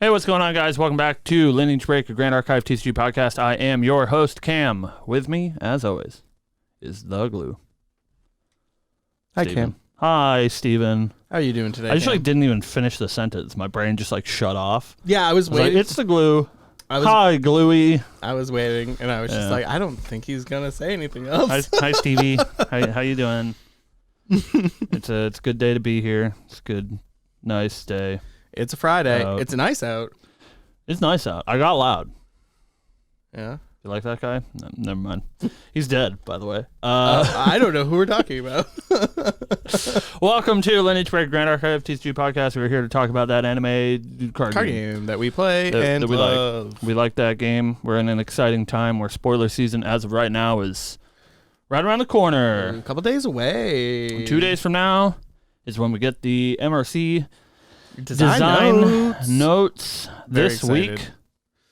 Hey, what's going on, guys? Welcome back to Lineage Break, a Grand Archive TCG podcast. I am your host, Cam. With me, as always, is the Glue. Hi, Steven. Cam. Hi, Steven. How are you doing today, I just Cam? didn't even finish the sentence. My brain just shut off. Yeah, I was Like, waiting. it's the Glue. Hi, Gluey. I was waiting, and I was just like, I don't think he's gonna say anything else. Hi, Stevie. How you doing? It's a good day to be here. It's a good, nice day. It's a Friday. It's nice out. It's nice out. I got loud. Yeah. You like that guy? No, never mind. He's dead, by the way. I don't know who we're talking about. Welcome to Lineage Break, Grand Archive TCG podcast. We're here to talk about that anime card game that we play and that we love. like. We like that game. We're in an exciting time where spoiler season, as of right now, is right around the corner. A couple days away. 2 days from now is when we get the MRC Design notes. Very This excited. week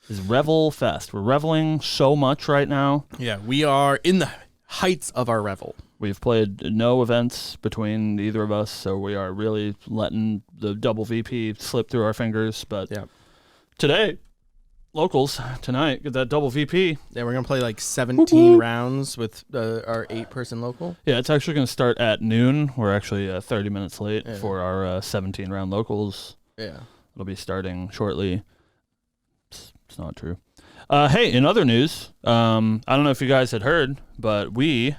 is Revel Fest. We're reveling so much right now. Yeah, we are in the heights of our revel. We've played no events between either of us, so we are really letting the double VP slip through our fingers. But Yeah. today, locals, tonight, get that double VP. Yeah, we're gonna play like 17 rounds with our 8-person local. Yeah, it's actually going to start at noon. We're actually 30 minutes late Yeah. for our 17-round locals. Yeah. It'll be starting shortly. It's not true. Hey, in other news, I don't know if you guys had heard, but we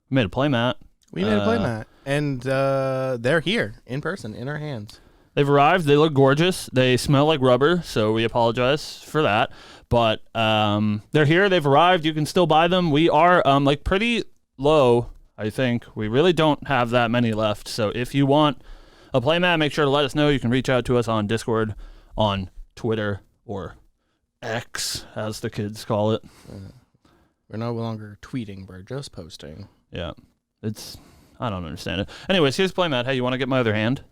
made a playmat. We made a playmat, and they're here in person, in our hands. They've arrived. They look gorgeous. They smell like rubber, so we apologize for that. But they're here. They've arrived. You can still buy them. We are pretty low, I think. We really don't have that many left. So if you want a playmat, make sure to let us know. You can reach out to us on Discord, on Twitter, or X, as the kids call it. We're no longer tweeting. We're just posting. Yeah. I don't understand it. Anyways, here's playmat. Hey, you want to get my other hand?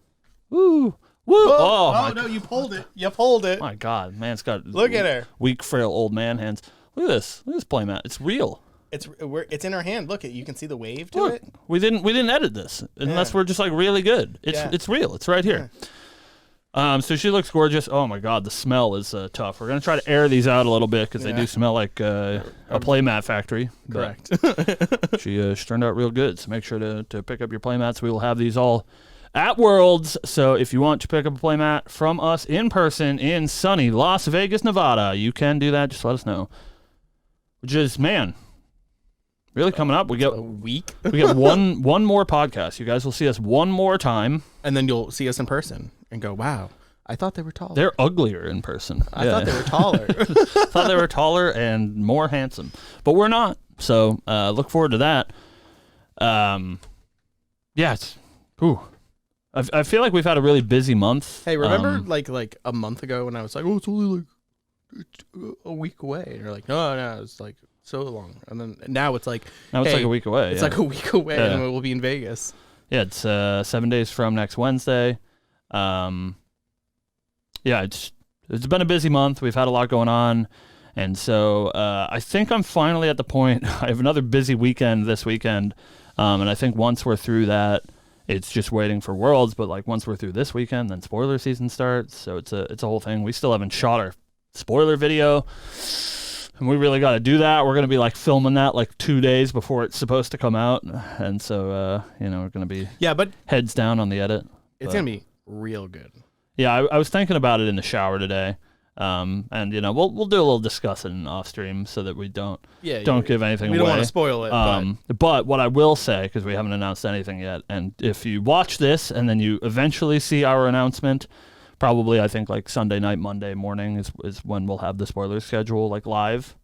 Woo! Woo! Oh no, you pulled it. You pulled it. My God, man's got Look at her. Weak, frail old man hands. Look at this. Look at this playmat. It's real. It's in our hand. Look, you can see the wave to Look, it. we didn't edit this unless we're just really good. It's real. It's right here. So she looks gorgeous. Oh my God, the smell is tough. We're gonna try to air these out a little bit because they do smell like a playmat factory. Correct. She turned out real good. So make sure to pick up your playmats. We will have these all at Worlds. So if you want to pick up a playmat from us in person in sunny Las Vegas, Nevada, you can do that. Just let us know. Which is, man, really coming up. We get a week. We get one more podcast. You guys will see us one more time, And then you'll see us in person and go, wow, I thought they were taller. they're uglier in person. I thought they were taller. Thought they were taller and more handsome, but we're not. So look forward to that. Yeah, I feel like we've had a really busy month. Hey, remember like a month ago when I was like, oh, it's only like a week away, and you're like, no, it's like so long, and then now it's like Now it's like a week away. It's like a week away, and we'll be in Vegas. Yeah, it's 7 days from next Wednesday. Yeah, it's been a busy month. We've had a lot going on, and so I think I'm finally at the point. I have another busy weekend this weekend, and I think once we're through that, it's just waiting for Worlds. But like once we're through this weekend, then spoiler season starts. So it's a whole thing. We still haven't shot our spoiler video, and we really got to do that. We're gonna be filming that 2 days before it's supposed to come out, and so we're gonna be but heads down on the edit. it's gonna be real good. Yeah, I was thinking about it in the shower today, and we'll do a little discussing off stream so that we don't give anything away. We don't want to spoil it. But what I will say, because we haven't announced anything yet, and if you watch this and then you eventually see our announcement, probably I think Sunday night, Monday morning is when we'll have the spoiler schedule live,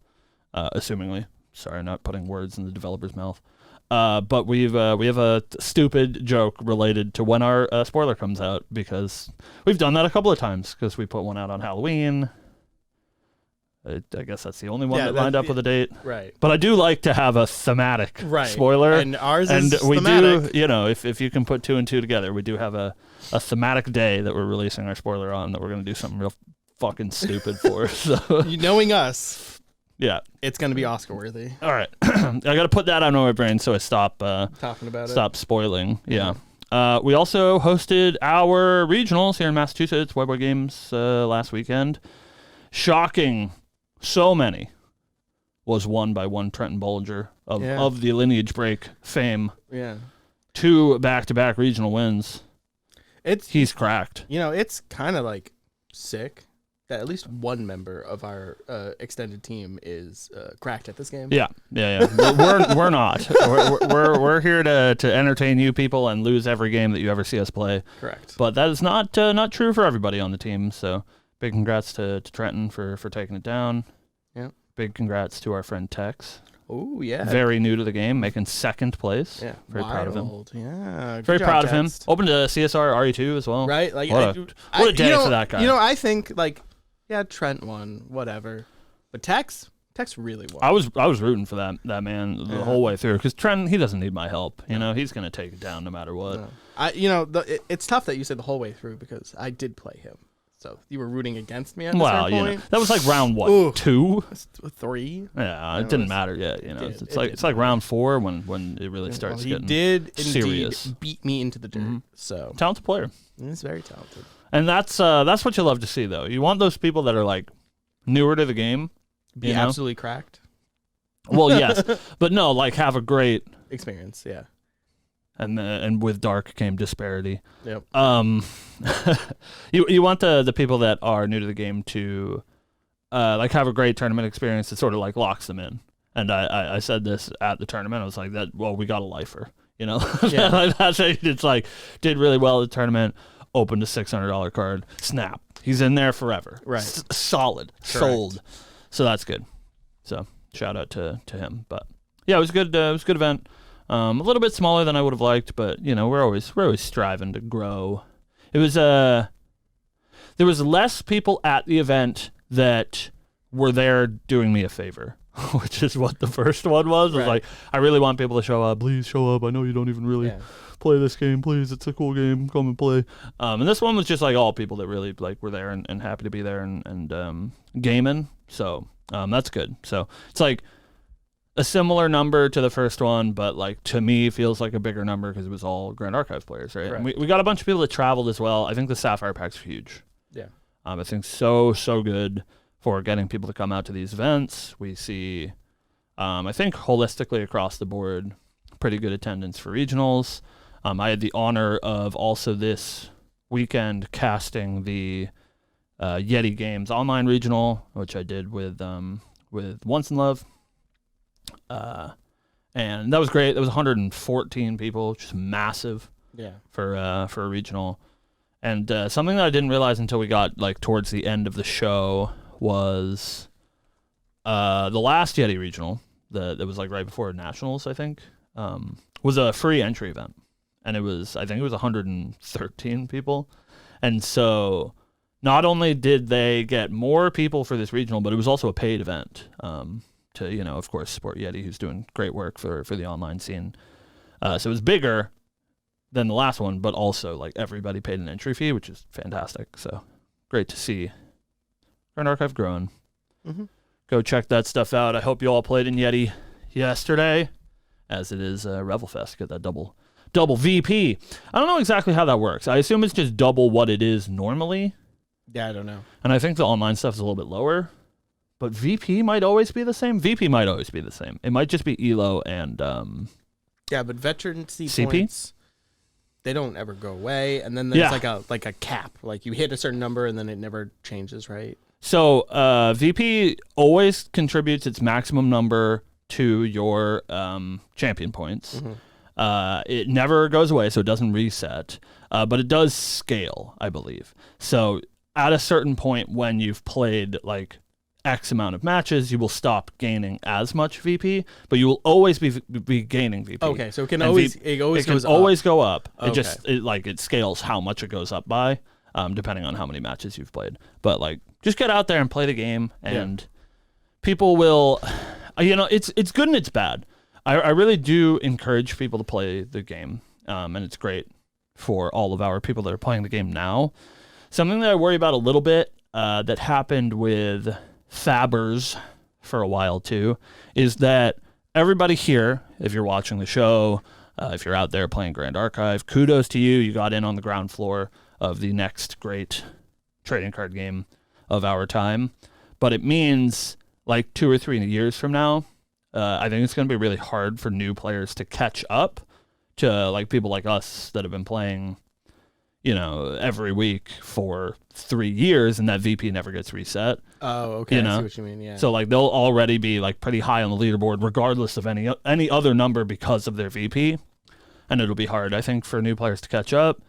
assumingly. Sorry, not putting words in the developer's mouth. But we have a stupid joke related to when our spoiler comes out, because we've done that a couple of times, because we put one out on Halloween. I guess that's the only one that lined up with a date. Right. But I do like to have a thematic spoiler. And ours is we thematic. do, if you can put two and two together, we do have a thematic day that we're releasing our spoiler on, that we're going to do something real fucking stupid for. So knowing us, yeah, it's going to be Oscar worthy. All right. I got to put that out of my brain so I stop talking about stop spoiling. Yeah. We also hosted our regionals here in Massachusetts, White Boy Games, last weekend. Shocking, so many was won by one Trenton Bollinger of the Lineage Break fame. Yeah. 2 back-to-back regional wins. He's cracked. It's kind of like sick that at least one member of our extended team is cracked at this game. Yeah. We're not. We're here to entertain you people and lose every game that you ever see us play. Correct. But that is not true for everybody on the team. So big congrats to Trenton for taking it down. Yeah. Big congrats to our friend Tex. Oh, yeah. Very new to the game, making 2nd place. Yeah. Very proud of him. Yeah. Very proud of him. Open to CSR RE2 as well. Right? Like, what a day for that guy. I think, like, yeah, Trent won, whatever. But Tex really won. I was rooting for that man the whole way through, because Trent, he doesn't need my help. He's going to take it down no matter what. No. It's tough that you said the whole way through, because I did play him. So you were rooting against me at this point? That was like round what? Ooh, 2? 3? Yeah, it didn't matter yet. It's like round 4 when it really starts getting serious. Indeed beat me into the dirt. Mm-hmm. So talented player. He's very talented. And that's what you love to see, though. You want those people that are like newer to the game, be absolutely cracked. Well, yes, but no, like have a great experience. Yeah. And with Dark came disparity. Yep. You want the people that are new to the game to like have a great tournament experience that sort of like locks them in. And I said this at the tournament. I was like, we got a lifer. Yeah. That's it's like did really well at the tournament. Opened a $600 card. Snap. He's in there forever. Right. Solid. Correct. Sold. So that's good. So shout out to him. But yeah, it was good. It was a good event. A little bit smaller than I would have liked, but we're always striving to grow. It was there was less people at the event that were there doing me a favor, which is what the first one was. It was like, I really want people to show up. Please show up. I know you don't even really play this game. Please, it's a cool game. Come and play. And this one was just like all people that really like were there and happy to be there and gaming. So that's good. So it's like a similar number to the first one, but like to me feels like a bigger number because it was all Grand Archive players, right? And we got a bunch of people that traveled as well. I think the Sapphire Pack's huge. Yeah. I think so good for getting people to come out to these events. We see, I think holistically across the board, pretty good attendance for regionals. I had the honor of also this weekend casting the Yeti Games online regional, which I did with Once in Love. And that was great. There was 114 people, which is massive. Yeah. For a regional. And something that I didn't realize until we got like towards the end of the show was the last Yeti regional that was like right before Nationals, I think, was a free entry event. And I think it was 113 people. And so not only did they get more people for this regional, but it was also a paid event. To, of course, support Yeti, who's doing great work for the online scene. So it was bigger than the last one, but also like everybody paid an entry fee, which is fantastic. So great to see Grand Archive growing. Mm-hmm. Go check that stuff out. I hope you all played in Yeti yesterday, as it is Revelfest. Get that double VP. I don't know exactly how that works. I assume it's just double what it is normally. Yeah, I don't know. And I think the online stuff is a little bit lower. But VP might always be the same. VP might always be the same. It might just be ELO and yeah, but veteran CP points, they don't ever go away. And then there's like a cap. Like you hit a certain number and then it never changes, right? So VP always contributes its maximum number to your champion points. Mm-hmm. It never goes away, so it doesn't reset. But it does scale, I believe. So at a certain point when you've played like X amount of matches, you will stop gaining as much VP, but you will always be gaining VP. Okay, so it can always go up. Okay. It scales how much it goes up by, depending on how many matches you've played. But like, just get out there and play the game, and people will. It's good and it's bad. I really do encourage people to play the game, and it's great for all of our people that are playing the game now. Something that I worry about a little bit that happened with Fabbers for a while too, is that everybody here, if you're watching the show, If you're out there playing Grand Archive, kudos to you. You got in on the ground floor of the next great trading card game of our time. But it means like 2 or 3 years from now, I think it's going to be really hard for new players to catch up to like people like us that have been playing, every week for 3 years, and that VP never gets reset. Oh, okay. I see what you mean. Yeah. So like they'll already be like pretty high on the leaderboard, regardless of any other number because of their VP, and it'll be hard, I think, for new players to catch up.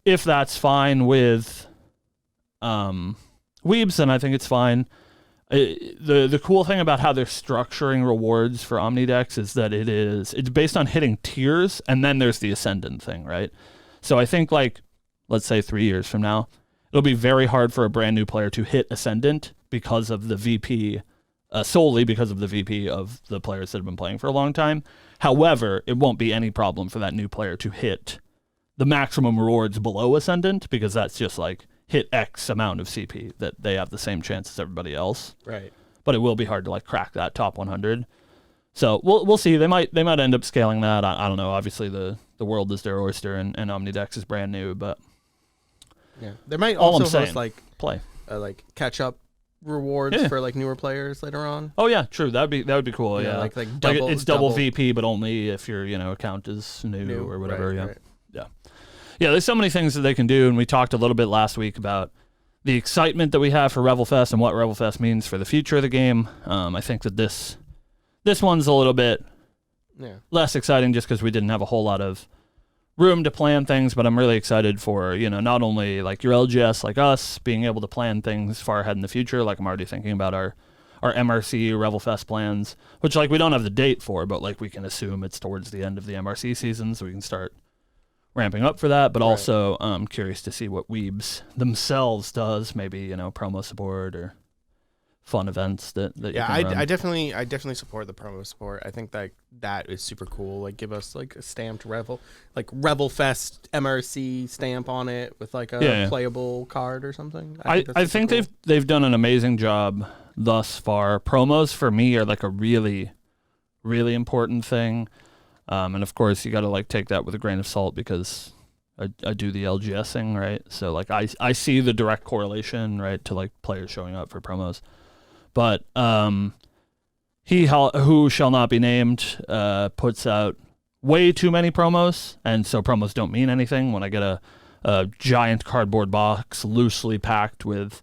If that's fine with Weebs, then I think it's fine. The cool thing about how they're structuring rewards for Omnidex is that it's based on hitting tiers, and then there's the Ascendant thing, right? So I think, like, let's say 3 years from now, it'll be very hard for a brand new player to hit Ascendant because of the VP, solely because of the VP of the players that have been playing for a long time. However, it won't be any problem for that new player to hit the maximum rewards below Ascendant, because that's just like hit X amount of CP that they have the same chance as everybody else. Right. But it will be hard to like crack that top 100. So we'll see. They might end up scaling that. I don't know. Obviously the world is their oyster, and Omnidex is brand new, but yeah, they might all also I'm saying, host like play like catch up rewards for like newer players later on. Oh yeah, true. That would be cool. Yeah, like double, it's double VP, but only if your account is new or whatever. Right, yeah, right. Yeah. There's so many things that they can do, and we talked a little bit last week about the excitement that we have for Revelfest and what Revelfest means for the future of the game. I think that this one's a little bit less exciting just because we didn't have a whole lot of room to plan things, but I'm really excited for, not only like your LGS like us being able to plan things far ahead in the future. Like I'm already thinking about our MRC Revelfest plans, which like we don't have the date for, but like we can assume it's towards the end of the MRC season, so we can start ramping up for that. But also I'm curious to see what Weebs themselves does, maybe, promo support or fun events that you can run. I definitely support the promo support. I think that is super cool. Like give us like a stamped Revelfest MRC stamp on it with like a playable card or something. I think cool. they've done an amazing job thus far. Promos for me are like a really, really important thing. And of course you got to like take that with a grain of salt because I do the LGSing, right? So like I see the direct correlation, right, to like players showing up for promos. But he who shall not be named puts out way too many promos, and so promos don't mean anything. When I get a giant cardboard box loosely packed with,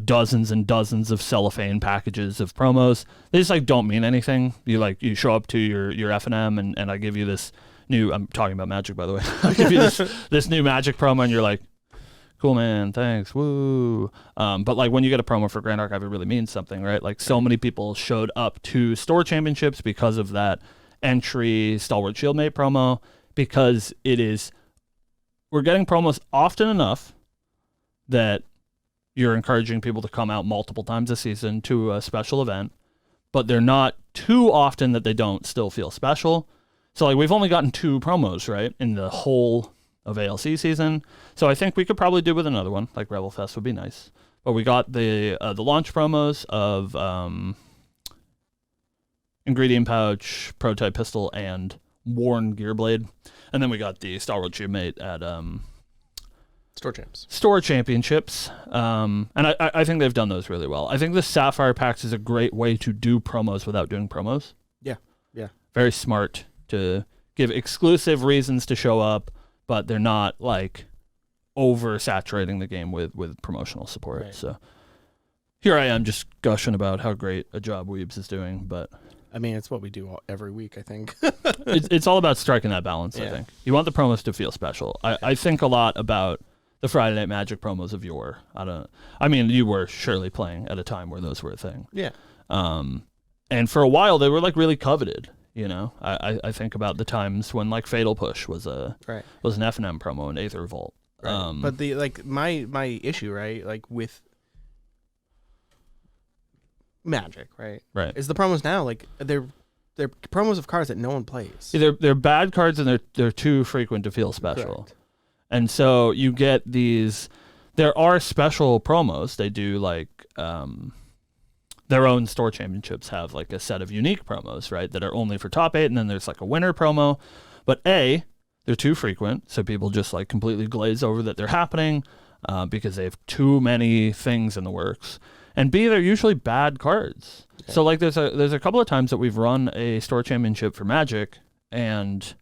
dozens and dozens of cellophane packages of promos, they just like don't mean anything. You show up to your F&M and I give you this new, I'm talking about Magic, by the way. I give you this new Magic promo, and you're like, cool, man, thanks, woo. But like when you get a promo for Grand Archive, it really means something, right? Like so many people showed up to store championships because of that entry Stalwart Shieldmate promo, because we're getting promos often enough that you're encouraging people to come out multiple times a season to a special event, but they're not too often that they don't still feel special. So like we've only gotten 2 promos, right, in the whole of ALC season. So I think we could probably do with another one. Like Revelfest would be nice. But we got the launch promos of Ingredient Pouch, Prototype Pistol, and Worn Gearblade. And then we got the Star Wars Shieldmate at Store Championships. And I think they've done those really well. I think the Sapphire Packs is a great way to do promos without doing promos. Yeah. Very smart to give exclusive reasons to show up, but they're not like oversaturating the game with promotional support. Right. So here I am just gushing about how great a job Weebs is doing, but I mean, it's what we do every week, I think. it's all about striking that balance, I think. You want the promos to feel special. I think a lot about the Friday Night Magic promos of yore. You were surely playing at a time where those were a thing. Yeah. And for a while they were like really coveted. I think about the times when like Fatal Push was an F&M promo in Aether Vault. Right. But the like my issue, right, like with Magic, right, is the promos now like they're promos of cards that no one plays. They're bad cards, and they're too frequent to feel special. Correct. And so you get these. There are special promos. They do like their own store championships have like a set of unique promos, right, that are only for top 8, and then there's like a winner promo. But A, they're too frequent, so people just like completely glaze over that they're happening because they have too many things in the works. And B, they're usually bad cards. Okay. So like there's a couple of times that we've run a store championship for Magic, and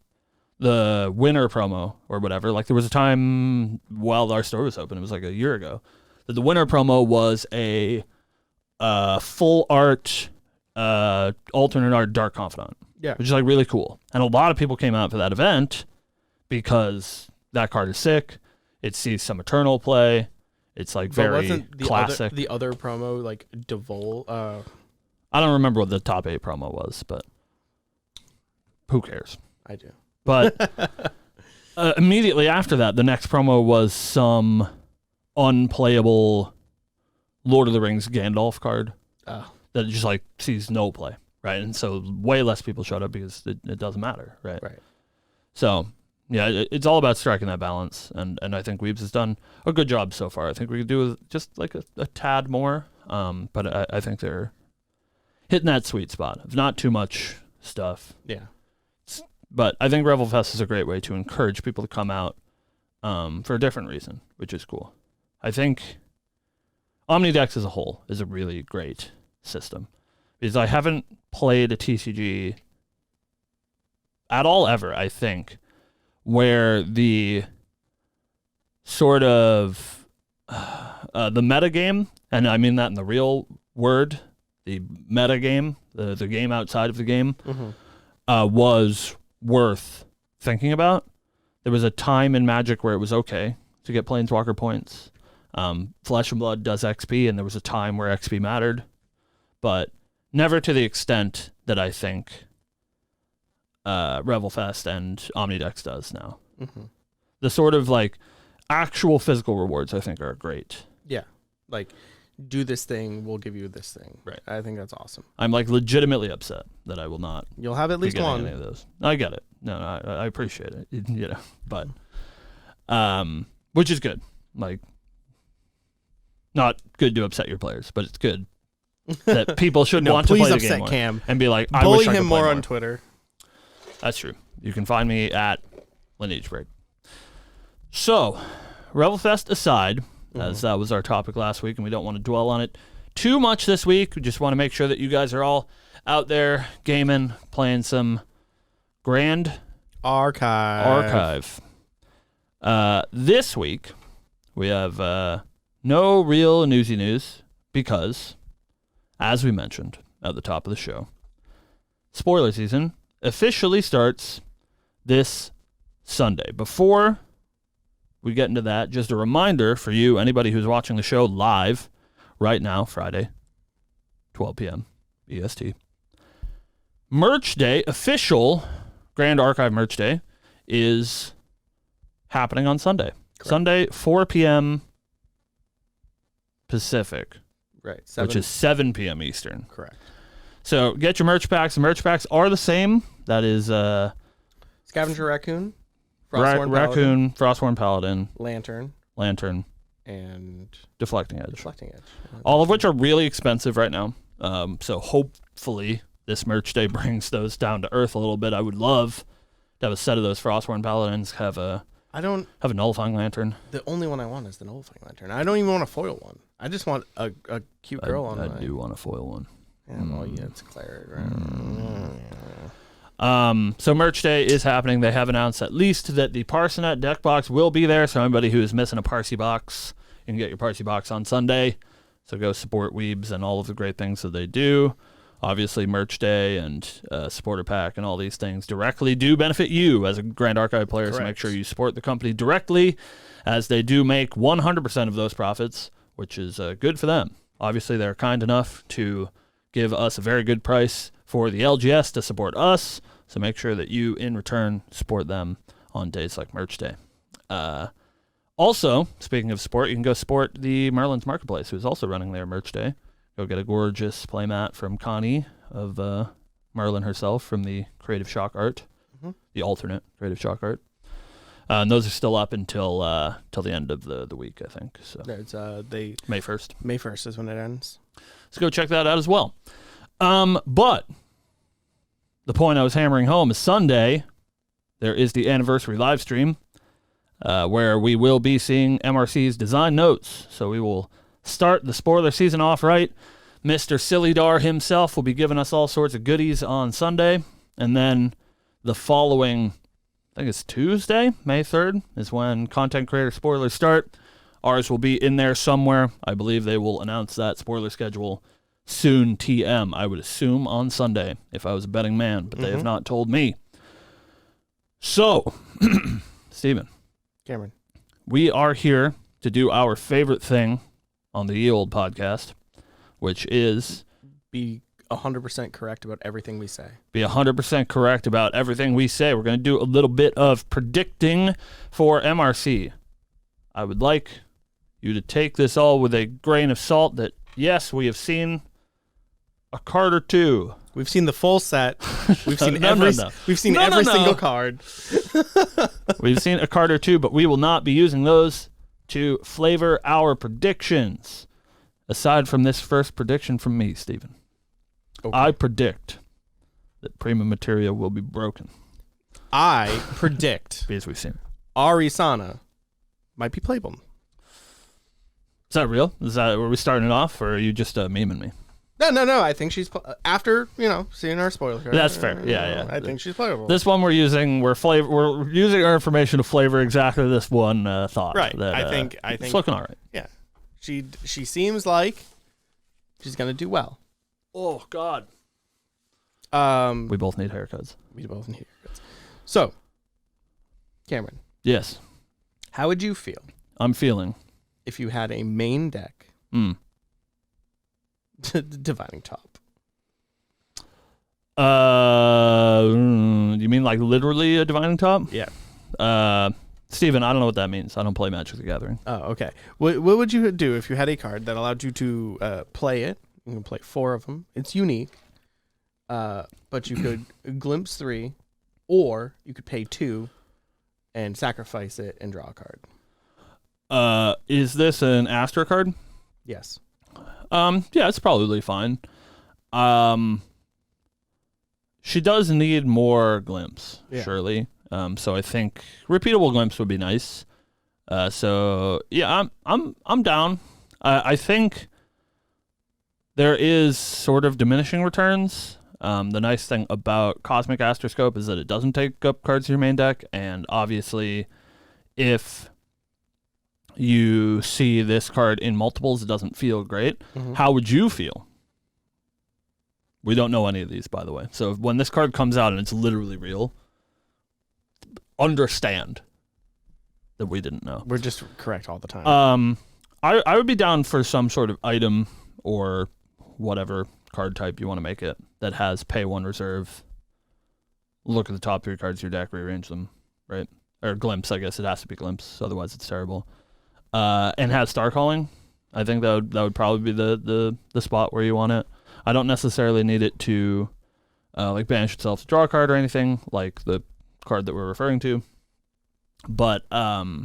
the winner promo or whatever, like there was a time while our store was open, it was like a year ago, that the winner promo was a full art, alternate art Dark Confidant. Yeah. Which is like really cool. And a lot of people came out for that event because that card is sick. It sees some Eternal play. It's like very classic. The other promo like Devol. I don't remember what the top 8 promo was, but who cares? I do. But immediately after that, the next promo was some unplayable Lord of the Rings Gandalf card that just like sees no play, right? And so way less people showed up because it doesn't matter, right? Right. So yeah, it's all about striking that balance, and I think Weebs has done a good job so far. I think we could do just like a tad more, but I think they're hitting that sweet spot of not too much stuff. Yeah. But I think Revelfest is a great way to encourage people to come out for a different reason, which is cool. I think Omnidex as a whole is a really great system because I haven't played a TCG at all ever, I think, where the sort of the meta game, and I mean that in the real word, the meta game, the game outside of the game, was worth thinking about. There was a time in Magic where it was okay to get Planeswalker points. Flesh and Blood does XP, and there was a time where XP mattered, but never to the extent that I think Revelfest and Omnidex does now. The sort of like actual physical rewards I think are great. Yeah, like do this thing, we'll give you this thing. Right. I think that's awesome. I'm like legitimately upset that I will not. You'll have at least one. Any of those. I get it. No, I appreciate it. You know, but which is good. Like, not good to upset your players, but it's good that people shouldn't want to play the game more Cam and be like, I bully wish I could him play more on Twitter. That's true. You can find me at Lineage Break. So, Revelfest aside, as that was our topic last week, and we don't want to dwell on it too much this week. We just want to make sure that you guys are all out there gaming, playing some Grand Archive. This week, we have no real newsy news because, as we mentioned at the top of the show, spoiler season officially starts this Sunday. Before we get into that, just a reminder for you, anybody who's watching the show live right now, Friday, 12 p.m. EST. Merch Day, official Grand Archive Merch Day, is happening on Sunday. Correct. Sunday, 4 p.m. Pacific. Right. Which is 7 p.m. Eastern. Correct. So get your merch packs. The merch packs are the same. That is Scavenger Raccoon, Raccoon, Frostworn Paladin, Lantern, and Deflecting Edge. Deflecting Edge. All of which are really expensive right now. So hopefully this merch day brings those down to earth a little bit. I would love to have a set of those Frostworn Paladins, have a Nullifying Lantern. The only one I want is the Nullifying Lantern. I don't even want a foil one. I just want a cute girl on it. I do want a foil one. Yeah, well, yeah, it's Claire. So merch day is happening. They have announced at least that the Parsonet deck box will be there. So anybody who is missing a Parsi box, you can get your Parsi box on Sunday. So go support Weebs and all of the great things that they do. Obviously, merch day and supporter pack and all these things directly do benefit you as a Grand Archive player. Correct. So make sure you support the company directly, as they do make 100% of those profits, which is good for them. Obviously, they're kind enough to give us a very good price for the LGS to support us. So make sure that you, in return, support them on days like merch day. Also, speaking of support, you can go support the Merlin's Marketplace, who's also running their merch day. Go get a gorgeous playmat from Connie of Merlin herself from the Creative Shock Art, the alternate Creative Shock Art. And those are still up until the end of the week, I think. So it's May 1st. May 1st is when it ends. So go check that out as well. But the point I was hammering home is Sunday, there is the anniversary live stream where we will be seeing MRC's design notes. So we will start the spoiler season off right. Mr. Silly himself will be giving us all sorts of goodies on Sunday. And then the following, I think it's Tuesday, May 3rd, is when content creator spoilers start. Ours will be in there somewhere. I believe they will announce that spoiler schedule soon, TM, I would assume on Sunday, if I was a betting man, but they have not told me. So, Steven. Cameron. We are here to do our favorite thing on the Ye Olde podcast, which is be 100% correct about everything we say. Be 100% correct about everything we say. We're going to do a little bit of predicting for MRC. I would like you to take this all with a grain of salt that, yes, we have seen a card or two. We've seen the full set. We've seen every single card. We've seen a card or two, but we will not be using those to flavor our predictions. Aside from this first prediction from me, Stephen. Okay. I predict that Prima Materia will be broken. I predict because we've seen Arisana might be playable. Is that real? Were we starting it off, or are you just memeing me? No. I think she's after seeing our spoiler card. That's fair. Yeah. I think she's playable. This one we're using our information to flavor exactly this one thought. Right. That, I think it's looking all right. Yeah. She seems like she's gonna do well. Oh God. We both need haircuts. So, Cameron. Yes. How would you feel? I'm feeling. If you had a main deck. Dividing Top. You mean like literally a Dividing Top? Yeah. Steven, I don't know what that means. I don't play Magic the Gathering. Oh, okay. What would you do if you had a card that allowed you to play it? You can play 4 of them. It's unique. But you could glimpse 3, or you could pay 2 and sacrifice it and draw a card. Is this an Astra card? Yes. Yeah, it's probably fine. She does need more glimpse, surely. So I think repeatable glimpse would be nice. So yeah, I'm down. I think there is sort of diminishing returns. The nice thing about Cosmic Astroscope is that it doesn't take up cards in your main deck, and obviously, if you see this card in multiples, it doesn't feel great. How would you feel? We don't know any of these, by the way. So when this card comes out and it's literally real, understand that we didn't know. We're just correct all the time. I would be down for some sort of item or whatever card type you want to make it that has pay 1 reserve. Look at the top 3 cards of your deck, rearrange them, right? Or glimpse, I guess it has to be glimpse, otherwise it's terrible. And has Star Calling. I think that would probably be the spot where you want it. I don't necessarily need it to like banish itself to draw a card or anything like the card that we're referring to. But a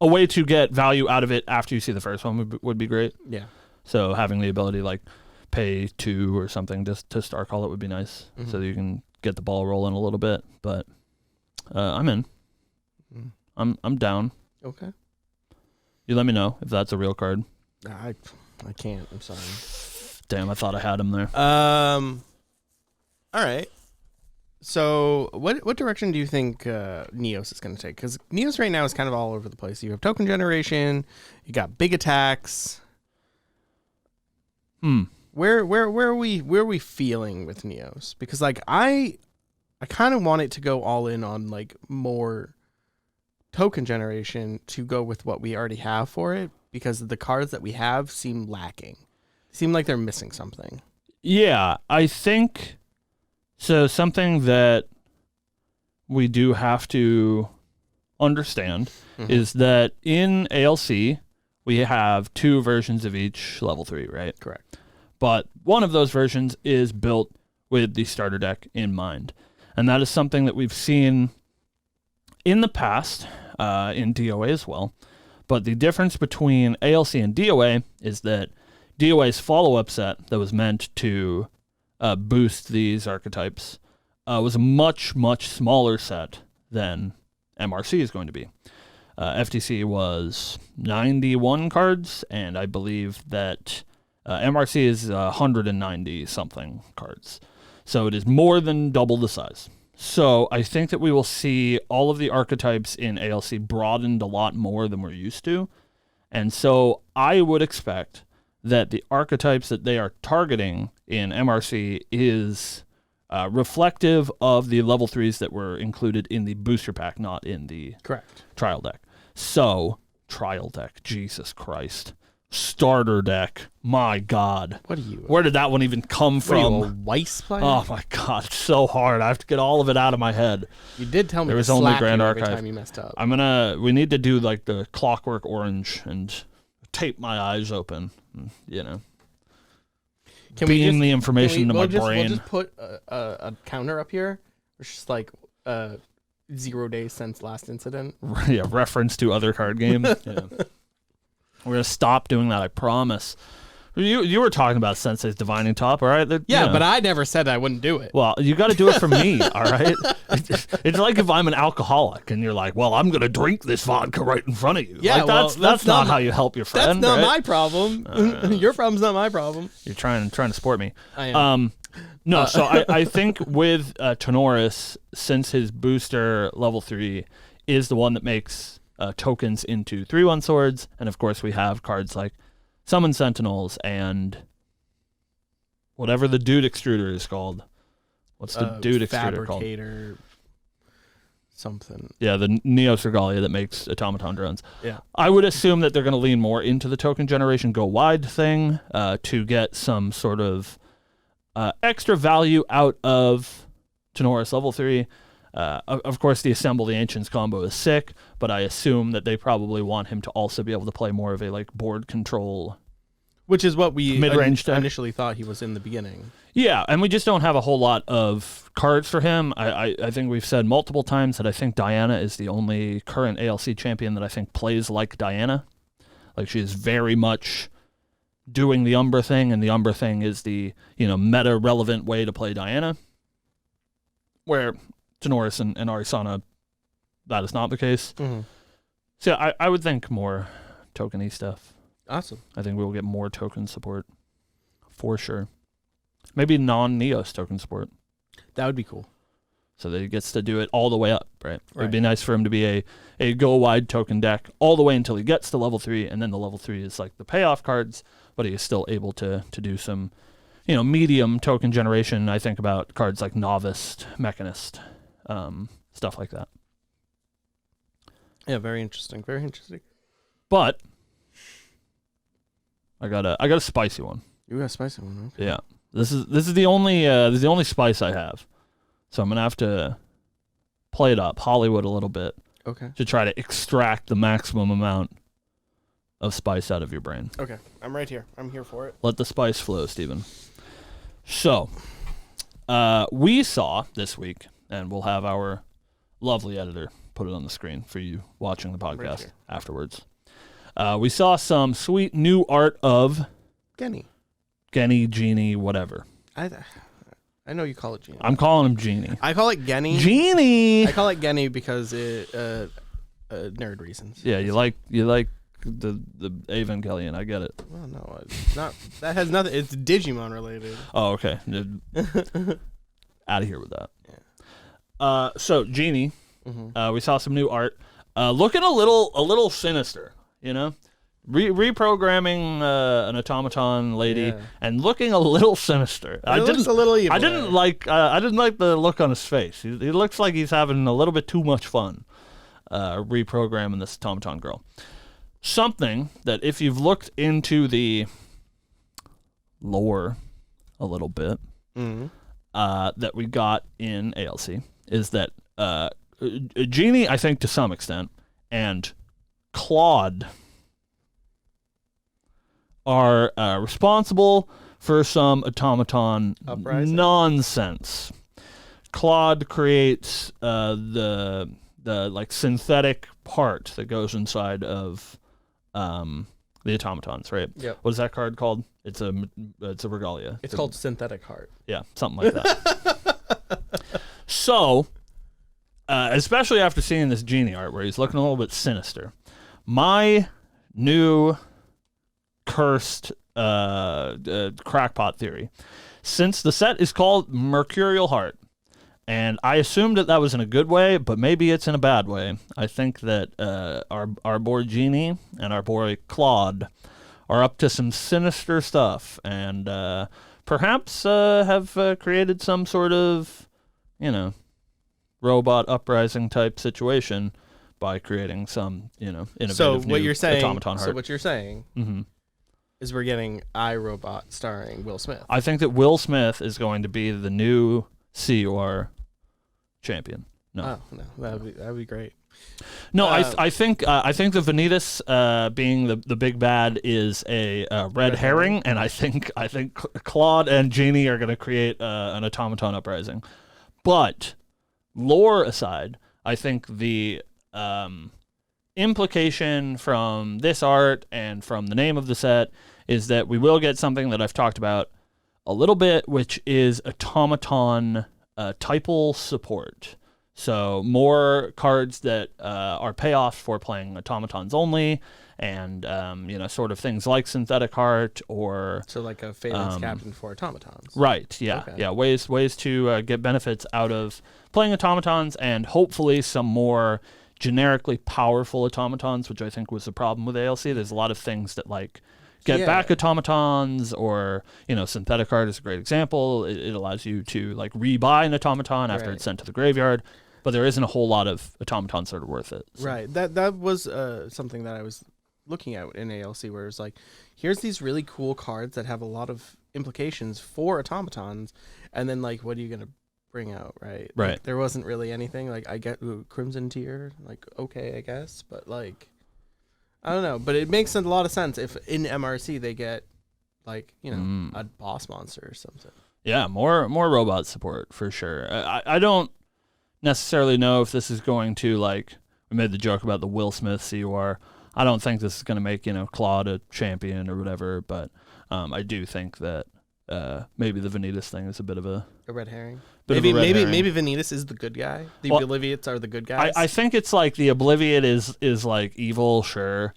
way to get value out of it after you see the first one would be great. Yeah. So having the ability like pay 2 or something just to Star Call it would be nice, so that you can get the ball rolling a little bit. But I'm in. I'm down. Okay. You let me know if that's a real card. I can't. I'm sorry. Damn, I thought I had him there. All right. So what direction do you think Neos is going to take? Because Neos right now is kind of all over the place. You have token generation. You got big attacks. Where are we feeling with Neos? Because like I kind of want it to go all in on like more token generation to go with what we already have for it, because the cards that we have seem lacking. Seem like they're missing something. Yeah, I think so. Something that we do have to understand is that in ALC we have 2 versions of each level 3, right? Correct. But one of those versions is built with the starter deck in mind, and that is something that we've seen in the past in DOA as well. But the difference between ALC and DOA is that DOA's follow-up set that was meant to boost these archetypes was a much, much smaller set than MRC is going to be. FTC was 91 cards, and I believe that MRC is 190-something cards. So it is more than double the size. So I think that we will see all of the archetypes in ALC broadened a lot more than we're used to. And so I would expect that the archetypes that they are targeting in MRC is reflective of the level 3s that were included in the booster pack, not in the Correct. trial deck. So, trial deck, Jesus Christ. Starter deck, my God. What are you? Where did that one even come What are from? you, a Weiss player? Oh my God, it's so hard. I have to get all of it out of my head. You did tell me There was to only slap Grand you Archive. every time you messed up. We need to do like the Clockwork Orange and tape my eyes open, you know. Can we beam just, the information into my brain. We'll just put a counter up here. It's just like 0 days since last incident. Yeah, reference to other card games. Yeah. We're gonna stop doing that, I promise. You were talking about Sensei's Divining Top, all right? Yeah, but I never said I wouldn't do it. Well, you got to do it for me, all right? It's like if I'm an alcoholic and you're like, well, I'm going to drink this vodka right in front of you. Yeah, like, well, that's not how you help your friend. That's not right? my problem. Your problem's not my problem. You're trying to support me. I am. No, so I think with Tenoris, since his booster level 3 is the one that makes tokens into 3/1 swords, and of course we have cards like Summon Sentinels and whatever the dude extruder is called. What's the dude extruder called? Fabricator something. Yeah, the Neos Regalia that makes automaton drones. Yeah. I would assume that they're going to lean more into the token generation go wide thing to get some sort of extra value out of Tenoris level 3. Of course, the Assemble the Ancients combo is sick, but I assume that they probably want him to also be able to play more of a like board control, which is what we mid-range deck. Initially thought he was in the beginning. Yeah, and we just don't have a whole lot of cards for him. I think we've said multiple times that I think Diana is the only current ALC champion that I think plays like Diana. Like, she is very much doing the Umbra thing, and the Umbra thing is the, meta-relevant way to play Diana. Where Tenoris and Arisana, that is not the case. Mm-hmm. So yeah, I would think more token-y stuff. Awesome. I think we will get more token support for sure. Maybe non-Neos token support. That would be cool. So that he gets to do it all the way up, right? It Right. would be nice for him to be a go-wide token deck all the way until he gets to level 3, and then the level 3 is like the payoff cards, but he is still able to do some, medium token generation. I think about cards like Novice, Mechanist, stuff like that. Yeah, very interesting. Very interesting. But I got a spicy one. You got a spicy one, okay. Yeah. This is the only spice I have. So I'm gonna have to play it up, Hollywood a little bit, Okay. to try to extract the maximum amount of spice out of your brain. Okay. I'm right here. I'm here for it. Let the spice flow, Stephen. So, we saw this week, and we'll have our lovely editor put it on the screen for you watching the podcast here. afterwards. We saw some sweet new art of Genny. Genie, whatever. I know you call it Genie. I'm calling him Genie. I call it Genny. Genie! I call it Genny because it nerd reasons. Yeah, you like the Evangelion. I get it. Well, no, it's not. That has nothing. It's Digimon related. Oh, okay. Out of here with that. Yeah. So Genie, we saw some new art, looking a little sinister. Reprogramming an automaton lady and looking a little sinister. It looks a little evil. I didn't like the look on his face. He looks like he's having a little bit too much fun reprogramming this automaton girl. Something that if you've looked into the lore a little bit, that we got in ALC is that Genie, I think to some extent, and Claude are responsible for some automaton Uprising. nonsense. Claude creates the like synthetic part that goes inside of the automatons, right? Yep. What is that card called? It's a regalia. It's called Synthetic Heart. Yeah, something like that. So, especially after seeing this genie art where he's looking a little bit sinister, my new cursed crackpot theory, since the set is called Mercurial Heart, and I assumed that was in a good way, but maybe it's in a bad way. I think that our boy Genie and our boy Claude are up to some sinister stuff, and perhaps have created some sort of, robot uprising type situation by creating some, innovative new automaton heart. So what you're saying Mm-hmm. is we're getting iRobot starring Will Smith. I think that Will Smith is going to be the new CUR champion. No. Oh, no, that'd be great. No, I think the Vanitas being the big bad is a red herring, and I think Claude and Genie are going to create an automaton uprising. But lore aside, I think the implication from this art and from the name of the set is that we will get something that I've talked about a little bit, which is automaton typal support. So more cards that are payoffs for playing automatons only, and sort of things like Synthetic Heart or so like a Phalanx Captain for automatons. Right. Yeah. Okay. Yeah. Ways to get benefits out of playing automatons, and hopefully some more generically powerful automatons, which I think was the problem with ALC. There's a lot of things that get back automatons, or Synthetic Heart is a great example. It allows you to rebuy an automaton after it's sent to the graveyard, but there isn't a whole lot of automatons that are worth it. So. Right. That was something that I was looking at in ALC, where it was here's these really cool cards that have a lot of implications for automatons, and then what are you gonna bring out, right? Right. There wasn't really anything. I get Crimson Tier, okay, I guess, but I don't know. But it makes a lot of sense if in MRC they get a boss monster or something. Yeah, more robot support for sure. I don't necessarily know if this is going to we made the joke about the Will Smith CUR. I don't think this is going to make Claude a champion or whatever, but I do think that maybe the Vanitas thing is a bit of a red herring. Maybe Vanitas is the good guy. The Obliviates are the good guys. I think it's the Obliviate is evil, sure.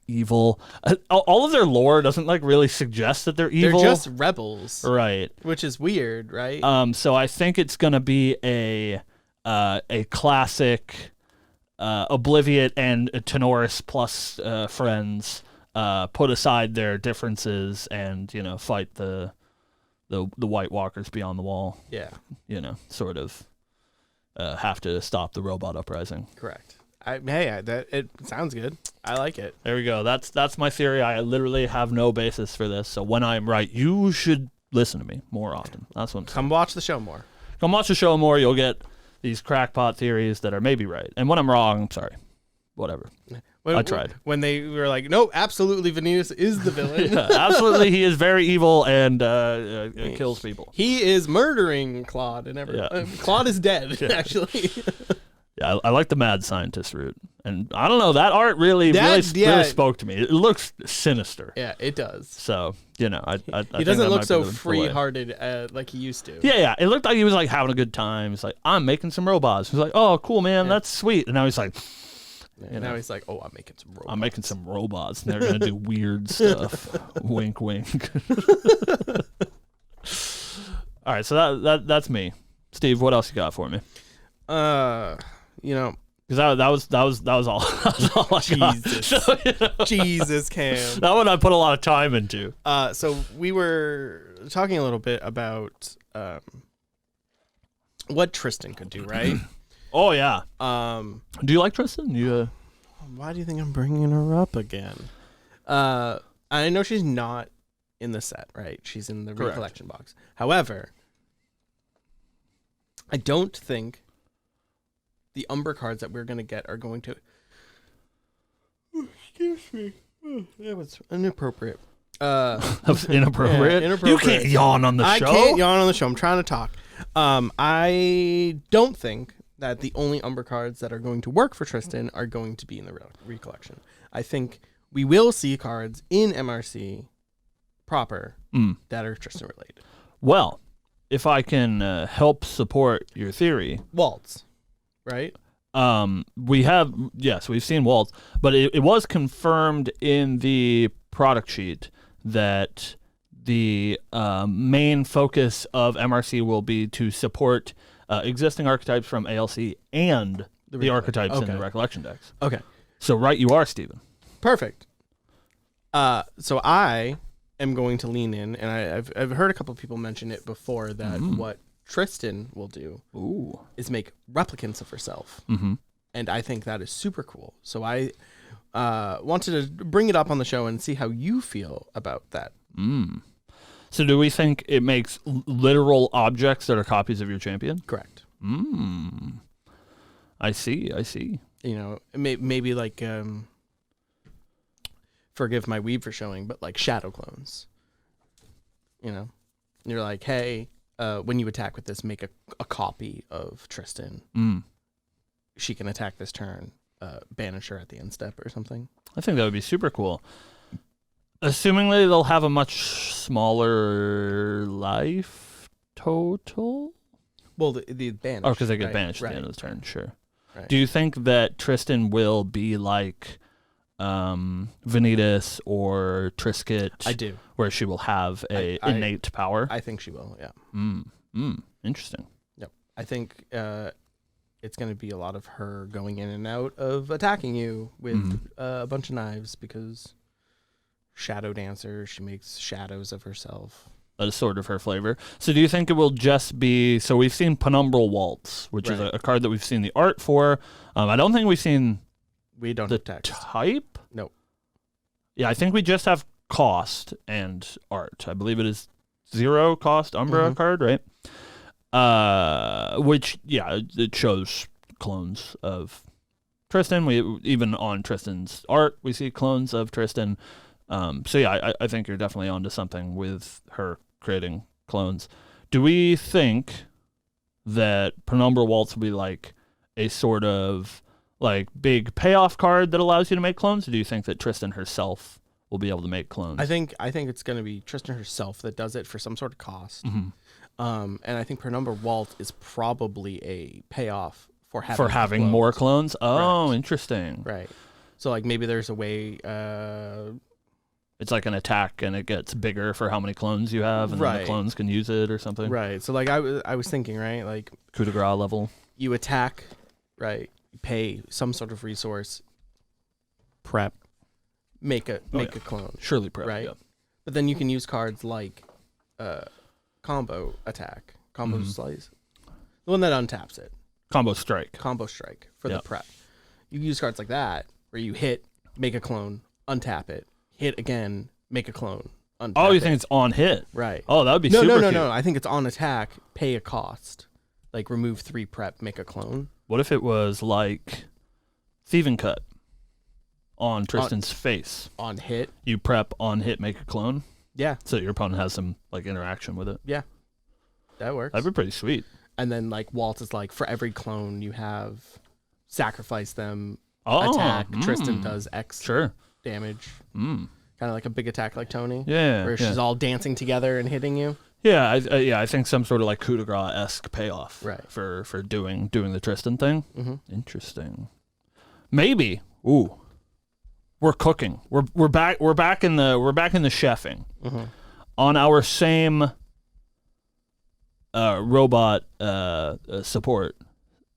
Evil. All of their lore doesn't really suggest that they're evil. They're just rebels, right? Which is weird, right? So I think it's gonna be a classic Obliviate and Tenoris plus friends put aside their differences and fight the White Walkers beyond the wall. Yeah. Sort of have to stop the robot uprising. Correct. It sounds good. I like it. There we go. That's my theory. I literally have no basis for this. So when I'm right, you should listen to me more often. That's what I'm saying. Come watch the show more. Come watch the show more. You'll get these crackpot theories that are maybe right. And when I'm wrong, I'm sorry. Whatever. I tried. When they were no, absolutely, Vanitas is the villain. Yeah, absolutely, he is very evil and kills people. He is murdering Claude and everything. Yeah. Claude is dead, actually. Yeah, I like the mad scientist route, and I don't know, that art really spoke to me. It looks sinister. Yeah, it does. So I he doesn't look so free-hearted like he used to. Yeah. It looked like he was having a good time. He's I'm making some robots. He's oh, cool, man, that's sweet. And now he's now he's oh, I'm making some robots. I'm making some robots, and they're gonna do weird stuff. Wink, wink. All right, so that's me. Steve, what else you got for me? Because that was all. That was all I Jesus. got. So, Jesus, Cam. That one I put a lot of time into. So we were talking a little bit about what Tristan could do, right? Oh yeah. Do you like Tristan? Why do you think I'm bringing her up again? I know she's not in the set, right? She's in the recollection box. However, I don't think the Umber cards that we're going to get are going to... excuse me. That was inappropriate. That was inappropriate? Yeah, inappropriate. You can't yawn on the show. I can't yawn on the show. I'm trying to talk. I don't think that the only Umber cards that are going to work for Tristan are going to be in the recollection. I think we will see cards in MRC proper that are Tristan related. Well, if I can help support your theory, Waltz, right? we've seen Waltz, but it was confirmed in the product sheet that the main focus of MRC will be to support existing archetypes from ALC and the archetypes in the Recollection decks. Okay. So right you are, Steven. Perfect. So I am going to lean in, and I've heard a couple of people mention it before that what Tristan will do is make replicants of herself. And I think that is super cool. So I wanted to bring it up on the show and see how you feel about that. So do we think it makes literal objects that are copies of your champion? Correct. I see. You know, maybe like, forgive my weeb for showing, but like shadow clones. You know, you're like, hey, when you attack with this, make a copy of Tristan. She can attack this turn, banish her at the end step or something. I think that would be super cool. Assumingly they'll have a much smaller life total. Well, the banish. Oh, because they get banished at the end of the turn, sure. Right. Do you think that Tristan will be like Vanitas or Trisket? I do. Where she will have a innate power? I think she will, yeah. Interesting. Yep. I think it's going to be a lot of her going in and out of attacking you with a bunch of knives because Shadow Dancer, she makes shadows of herself. That is sort of her flavor. So do you think it will just be... So we've seen Penumbral Waltz, which is a card that we've seen the art for. I don't think we've seen the text. Type? No. Yeah, I think we just have cost and art. I believe it is 0 cost Umbra card, right? Which, yeah, it shows clones of Tristan. Even on Tristan's art, we see clones of Tristan. So yeah, I think you're definitely onto something with her creating clones. Do we think that Penumbra Waltz will be like a sort of like big payoff card that allows you to make clones? Or do you think that Tristan herself will be able to make clones? I think it's going to be Tristan herself that does it for some sort of cost. And I think Penumbra Waltz is probably a payoff for having clones. More clones. Oh, right. Interesting. Right. So like maybe there's a way. It's like an attack, and it gets bigger for how many clones you have, and then the clones can use it or something. Right. So like I was thinking, right, like coup de grace level. You attack, right? You pay some sort of resource, prep, make a clone. Surely prep, right? Yeah. But then you can use cards like combo attack, combo slice, the one that untaps it. Combo strike for the prep. You use cards like that where you hit, make a clone, untap it. Hit again, make a clone. Oh, you think it's on hit? Right. Oh, that would be super cute. No. I think it's on attack, pay a cost. Like remove 3 prep, make a clone. What if it was like Thieving Cut on Tristan's face? On hit. You prep, on hit, make a clone? Yeah. So your opponent has some like interaction with it? Yeah. That works. That'd be pretty sweet. And then like Waltz is like, for every clone you have, sacrifice them, attack. Tristan does X. Sure. Damage. Kind of like a big attack like Tony. Yeah. Where she's all dancing together and hitting you. Yeah, I think some sort of like coup de grace-esque payoff for doing the Tristan thing. Interesting. Maybe. Ooh. We're cooking. We're back in the chefing. On our same robot support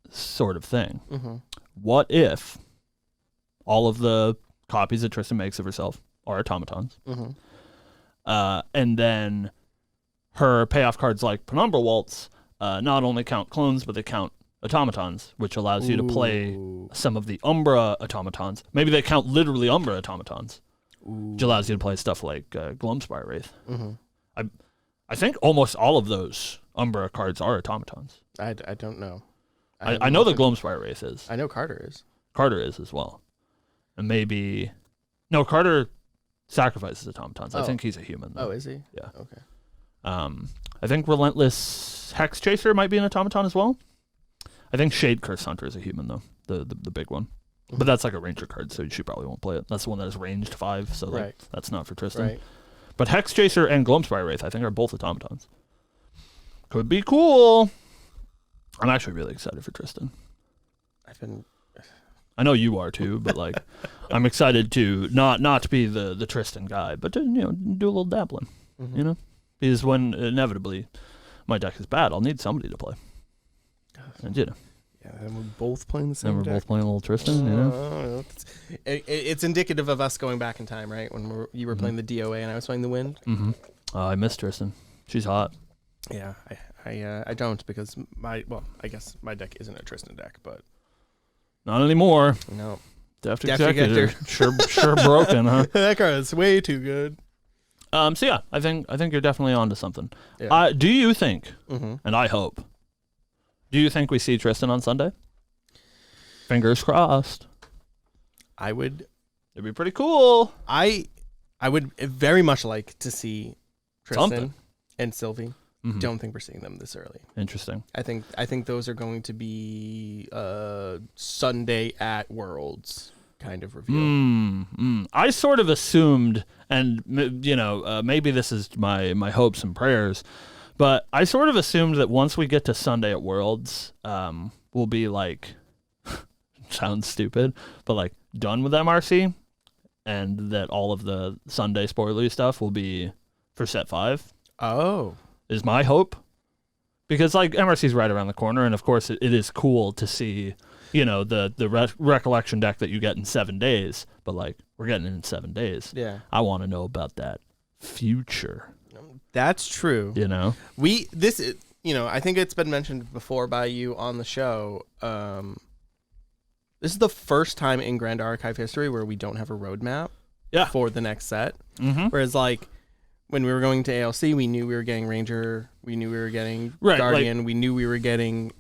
sort of thing. What if all of the copies that Tristan makes of herself are automatons. And then her payoff cards like Penumbra Waltz not only count clones, but they count automatons, which allows you to play some of the Umbra automatons. Maybe they count literally Umbra automatons, which allows you to play stuff like Gloamspire Wraith. I think almost all of those Umbra cards are automatons. I don't know. I know that Gloamspire Wraith is. I know Carter is. Carter is as well. And maybe... No, Carter sacrifices automatons. I think he's a human, though. Oh, is he? Yeah. Okay. I think Relentless Hex Chaser might be an automaton as well. I think Shade Curse Hunter is a human, though. The big one. But that's like a ranger card, so she probably won't play it. That's the one that is ranged 5, so like, Right. that's not for Tristan. Right. But Hex Chaser and Gloamspire Wraith, I think, are both automatons. Could be cool. I'm actually really excited for Tristan. I know you are too, but like, I'm excited to not to be the Tristan guy, but to do a little dabbling. Mm-hmm. Because when inevitably my deck is bad, I'll need somebody to play. And Yeah, and we're both playing the same. And we're deck. both playing a little Tristan. It's indicative of us going back in time, right? When you were playing the DOA and I was playing the Wind. Mm-hmm. I miss Tristan. She's hot. Yeah, I don't because I guess my deck isn't a Tristan deck, but Not anymore. no. Deft Deft Executor. Sure broken, huh? That card is way too good. So yeah, I think you're definitely onto something. Yeah. Do you think, Mm-hmm. and I hope, do you think we see Tristan on Sunday? Fingers crossed. I would. It'd be pretty cool. I would very much like to see Tristan Something. and Sylvie. Mhm. Don't think we're seeing them this early. Interesting. I think those are going to be Sunday at Worlds kind of reveal. I sort of assumed, and maybe this is my hopes and prayers, but I sort of assumed that once we get to Sunday at Worlds, we'll be like, sounds stupid, but like done with MRC, and that all of the Sunday spoilery stuff will be for set 5. Oh. Is my hope, because like MRC's right around the corner, and of course it is cool to see, the recollection deck that you get in 7 days, but like we're getting it in 7 days. Yeah. I want to know about that future. That's true. I think it's been mentioned before by you on the show. This is the first time in Grand Archive history where we don't have a roadmap for the next set. Mm-hmm. Whereas like when we were going to ALC, we knew we were getting Ranger, we knew we were getting Right, Guardian, we knew we were getting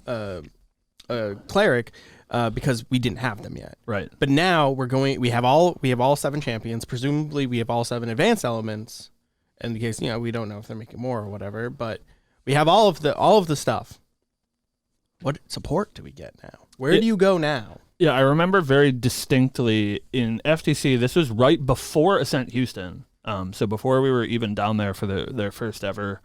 Cleric because we didn't have them yet. Right. But now we have all 7 champions. Presumably we have all 7 advanced elements. In case we don't know if they're making more or whatever, but we have all of the stuff. What support do we get now? Where do you go now? Yeah, I remember very distinctly in FTC. This was right before Ascent Houston. So before we were even down there for their first ever,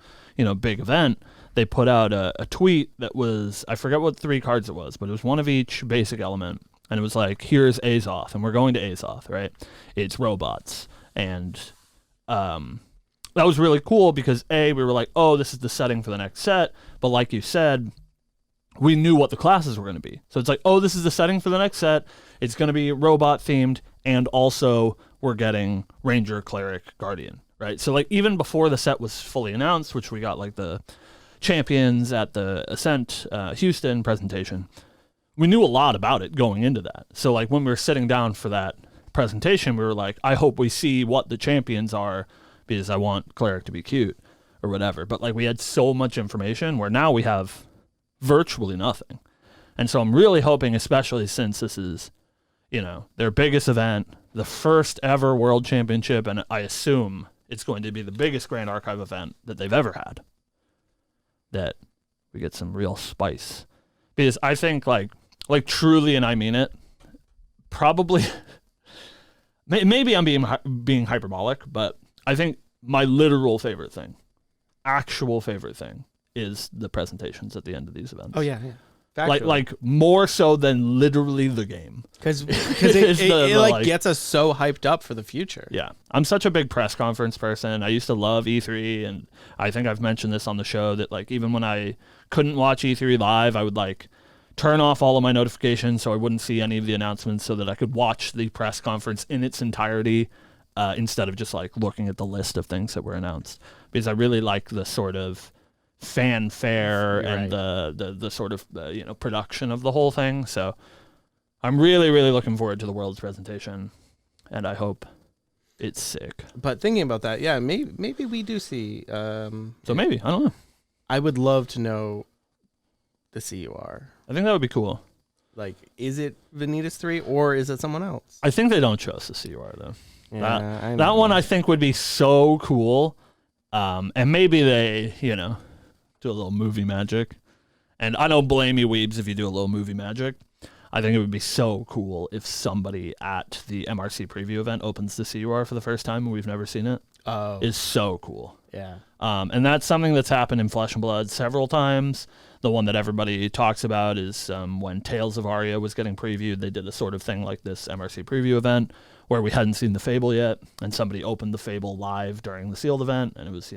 big event, they put out a tweet that was, I forget what 3 cards it was, but it was one of each basic element, and it was like, here's Azoth, and we're going to Azoth, right? It's robots, and that was really cool because we were like, oh, this is the setting for the next set, but like you said, we knew what the classes were going to be. So it's like, oh, this is the setting for the next set. It's going to be robot themed, and also we're getting Ranger, Cleric, Guardian, right? So like even before the set was fully announced, which we got like the champions at the Ascent Houston presentation, we knew a lot about it going into that. So like when we were sitting down for that presentation, we were like, I hope we see what the champions are because I want Cleric to be cute or whatever. But like we had so much information where now we have virtually nothing. And so I'm really hoping, especially since this is, their biggest event, the first ever World Championship, and I assume it's going to be the biggest Grand Archive event that they've ever had, that we get some real spice. Because I think like truly, and I mean it, probably, maybe I'm being hyperbolic, but I think my literal favorite thing, actual favorite thing, is the presentations at the end of these events. Oh yeah. Like more so than literally the game. Because it gets us so hyped up for the future. Yeah. I'm such a big press conference person. I used to love E3, and I think I've mentioned this on the show that like even when I couldn't watch E3 live, I would like turn off all of my notifications so I wouldn't see any of the announcements so that I could watch the press conference in its entirety instead of just like looking at the list of things that were announced. Because I really like the sort of fanfare and the sort of production of the whole thing. So I'm really, really looking forward to the World's presentation, and I hope it's sick. But thinking about that, yeah, maybe we do see. Maybe, I don't know. I would love to know the CUR. I think that would be cool. Like, is it Vanitas 3 or is it someone else? I think they don't show us the CUR though. Yeah, that one I think would be so cool. And maybe they, do a little movie magic. And I don't blame you, weebs, if you do a little movie magic. I think it would be so cool if somebody at the MRC preview event opens the CUR for the first time and we've never seen it. Oh. Is so cool. Yeah. And that's something that's happened in Flesh and Blood several times. The one that everybody talks about is when Tales of Aria was getting previewed. They did a sort of thing like this MRC preview event where we hadn't seen the Fable yet, and somebody opened the Fable live during the sealed event, and it was,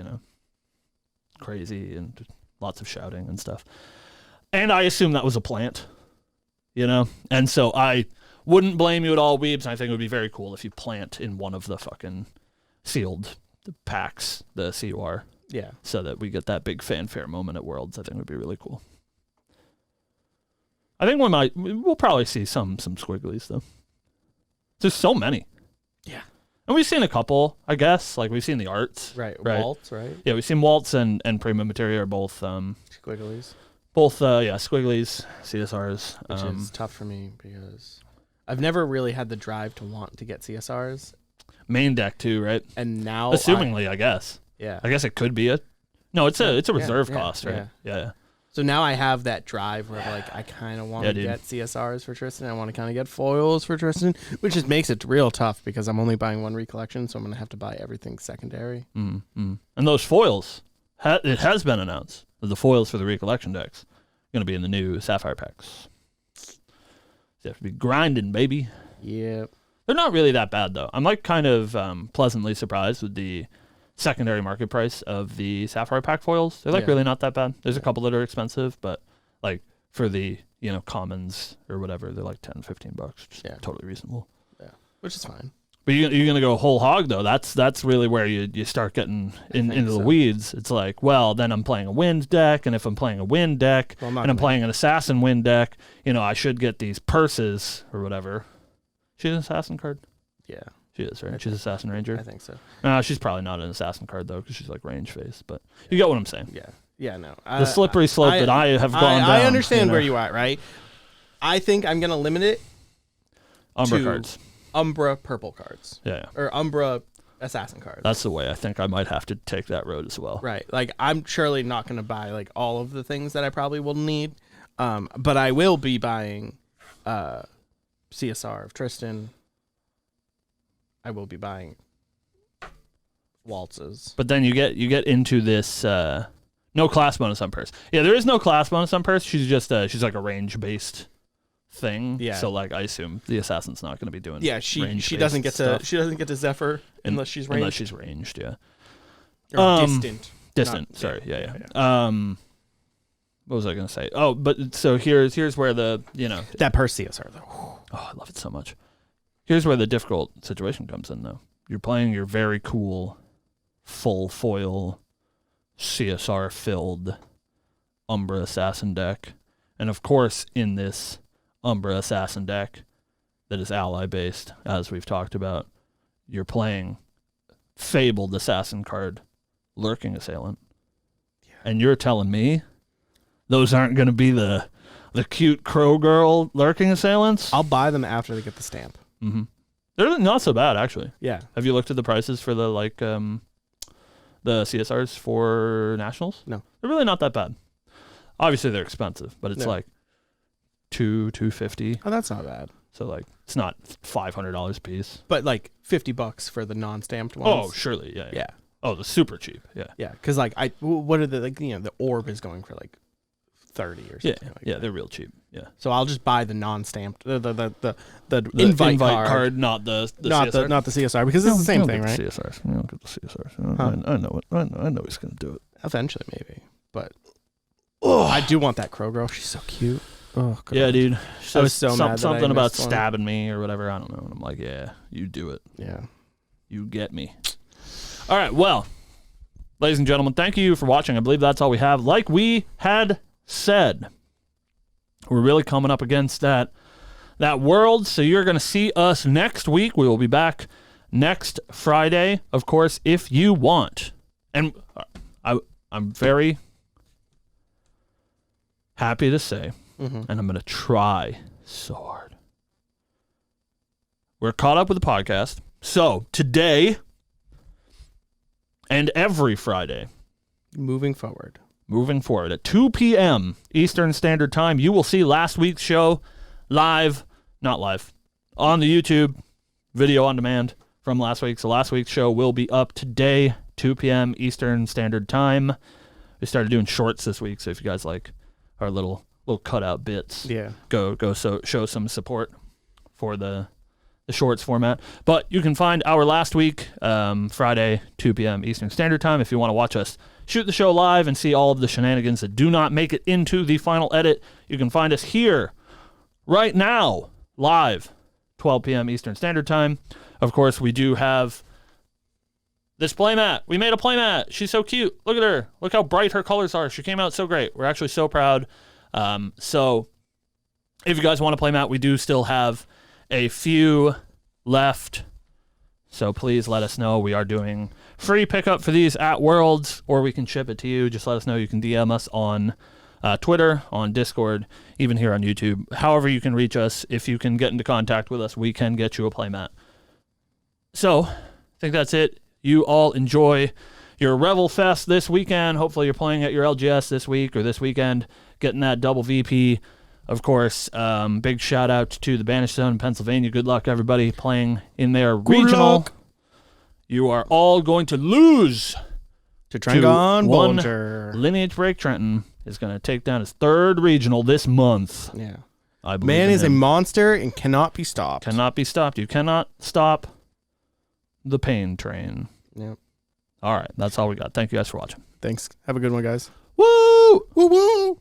crazy and lots of shouting and stuff. And I assume that was a plant, And so I wouldn't blame you at all, Weebs, and I think it would be very cool if you plant in one of the fucking sealed packs, the CUR. Yeah. So that we get that big fanfare moment at Worlds. I think would be really cool. I think we'll probably see some squigglies though. There's so many. Yeah. And we've seen a couple, I guess. Like we've seen the arts. Right. Waltz, right? Yeah, we've seen Waltz and Prima Materia are both squigglies. Both squigglies, CSRs. Which is tough for me because I've never really had the drive to want to get CSRs. Main deck too, right? And now assumingly, I guess. Yeah. I guess it could be it's a reserve cost, right? Yeah. So now I have that drive where I kind of want to get CSRs for Tristan. I want to kind of get foils for Tristan, which just makes it real tough because I'm only buying one recollection, so I'm going to have to buy everything secondary. Mm-hmm. And those foils, it has been announced that the foils for the recollection decks are going to be in the new Sapphire packs. So you have to be grinding, baby. Yep. They're not really that bad, though. I'm kind of pleasantly surprised with the secondary market price of the Sapphire pack foils. They're really not that bad. There's a couple that are expensive, but for the commons or whatever, they're like $10, $15. Just totally reasonable. Yeah, which is fine. But you're gonna go whole hog though. That's really where you start getting into the weeds. It's then I'm playing a wind deck, and if I'm playing a wind deck and I'm playing an assassin wind deck, I should get these purses or whatever. She's an assassin card. Yeah. She is, right? She's Assassin Ranger. I think so. She's probably not an assassin card though, because she's range face. But you get what I'm saying. Yeah. Yeah. No. The slippery slope that I have gone down. I understand where you are, right? I think I'm gonna limit it. Umbra cards. Umbra purple cards. Yeah. Or Umbra assassin cards. That's the way. I think I might have to take that road as well. Right. I'm surely not gonna buy all of the things that I probably will need, but I will be buying CSR of Tristan. I will be buying waltzes. But then you get into this no class bonus on purse. Yeah, there is no class bonus on purse. She's just she's like a range based thing. Yeah. So I assume the assassin's not going to be doing. Yeah, she doesn't get to Zephyr unless she's ranged. Unless she's ranged, yeah. Or distant. Distant. Sorry. Yeah. What was I going to say? Oh, but so here's where the that purse CSR though. Oh, I love it so much. Here's where the difficult situation comes in, though. You're playing your very cool, full foil, CSR-filled Umbra Assassin deck. And, of course, in this Umbra Assassin deck that is ally-based, as we've talked about, you're playing fabled Assassin card, Lurking Assailant. Yeah. And you're telling me those aren't going to be the cute Crow Girl Lurking Assailants? I'll buy them after they get the stamp. Mm-hmm. They're not so bad, actually. Yeah. Have you looked at the prices for the the CSRs for Nationals? No. They're really not that bad. Obviously, they're expensive, but it's $250. Oh, that's not bad. So it's not $500 a piece. But $50 for the non-stamped ones. Oh, surely, yeah. Yeah. Oh, the super cheap, yeah. Yeah, because what are the orb is going for 30 or something. Yeah, they're real cheap. Yeah. So I'll just buy the non-stamped the invite card, not the CSR. Not the CSR, because it's the same thing, right? CSRs. We don't get the CSRs. Huh? I know it. I know he's gonna do it eventually, maybe. But I do want that Crow Girl. She's so cute. Oh, God. Yeah, dude. I was so mad that something I about missed one. stabbing me or whatever. I don't know. And I'm like, yeah, you do it. Yeah. You get me. All right. Well, ladies and gentlemen, thank you for watching. I believe that's all we have. Like we had said, we're really coming up against that world, so you're going to see us next week. We will be back next Friday, of course, if you want. And I'm very happy to say, and I'm going to try so hard. We're caught up with the podcast, so today and every Friday, moving forward at 2 p.m. Eastern Standard Time, you will see last week's show not live, on the YouTube, video on demand from last week. So last week's show will be up today, 2 p.m. Eastern Standard Time. We started doing shorts this week, so if you guys like our little cutout bits, go show some support for the shorts format. But you can find our last week, Friday, 2 p.m. Eastern Standard Time, if you want to watch us shoot the show live and see all of the shenanigans that do not make it into the final edit. You can find us here right now, live, 12 p.m. Eastern Standard Time. Of course, we do have this playmat. We made a playmat. She's so cute. Look at her. Look how bright her colors are. She came out so great. We're actually so proud. So if you guys want a playmat, we do still have a few left. So please let us know. We are doing free pickup for these at Worlds, or we can ship it to you. Just let us know. You can DM us on Twitter, on Discord, even here on YouTube. However you can reach us, if you can get into contact with us, we can get you a playmat. So I think that's it. You all enjoy your Revel Fest this weekend. Hopefully you're playing at your LGS this week or this weekend, getting that double VP. Of course, big shout out to the Banished Zone in Pennsylvania. Good luck, everybody, playing in their regional. Luck. You are all going to lose to Trengon one. Bolger. Lineage Break Trenton is going to take down his third regional this month. Yeah. I believe Man in is him. a monster and cannot be stopped. Cannot be stopped. You cannot stop the pain train. Yep. All right. That's all we got. Thank you guys for watching. Thanks. Have a good one, guys. Woo! Woo woo!